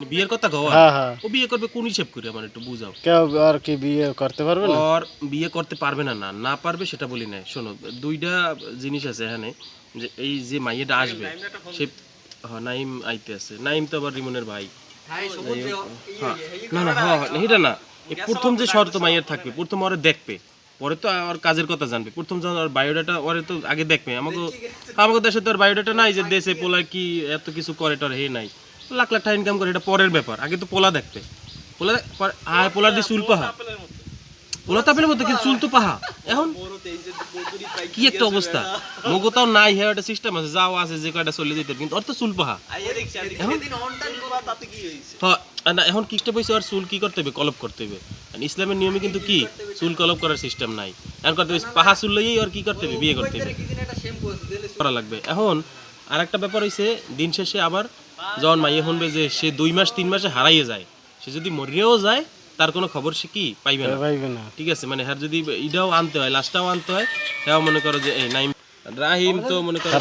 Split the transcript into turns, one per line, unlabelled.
বিয়ের কথা কও
হ্যাঁ হ্যাঁ
ও বিয়ে করবে কোন হিসেব করে আমার একটু বুঝাও।
কেউ আর কি বিয়ে করতে পারবে না?
আর বিয়ে করতে পারবে না না না পারবে সেটা বলি না, শোনো দুইটা জিনিস আছে এখানে, যে এই যে মাইয়াটা আসবে সে নাইম আইতে আছে, নাইম তো আবার রিমনের ভাই। হ্যাঁ না না হ্যাঁ এটা না, এই প্রথম যে শর্ত মাইয়ের থাকবে, প্রথম ওরে দেখবে, পরে তো আর কাজের কথা জানবে, প্রথম যখন ওর বায়োডাটা ওরে তো আগে দেখবে। আমাকে আমাকে দেশে তো আর বায়োডাটা নাই যে দেশে পোলা কি এত কিছু করে টর হে নাই, লাখ লাখ টাকা ইনকাম করে, এটা পরের ব্যাপার, আগে তো পোলা দেখবে। পোলা আয় পোলার দিয়ে চুল পাহা, পোলা তাপের মধ্যে কিন্তু চুল তো পাহা এখন কি একটা অবস্থা। মগো তাও নাই, হ্যাঁ একটা সিস্টেম আছে, যাও আছে যে কয়টা চলে যেতে, কিন্তু ওর তো চুল পাহা না। এখন কিস্টে পয়সা আর চুল কি করতে হবে, কলপ করতে হবে। ইসলামের নিয়মে কিন্তু কি চুল কলপ করার সিস্টেম নাই, এখন করতে হবে পাহা চুল লইয়েই আর কি করতে হবে, বিয়ে করতে হবে করা লাগবে। এখন আর একটা ব্যাপার হইছে, দিন শেষে আবার যখন মাইয়ে শুনবে যে সে 2 মাস 3 মাসে হারাইয়ে যায়, সে যদি মরিয়েও যায় তার কোনো খবর সে কি পাইবে না। ঠিক আছে, মানে হ্যাঁ যদি ইটাও আনতে হয়, লাস্টটাও আনতে হয়, হ্যাঁ মনে করো যে এই নাইম রাহিম তো মনে করো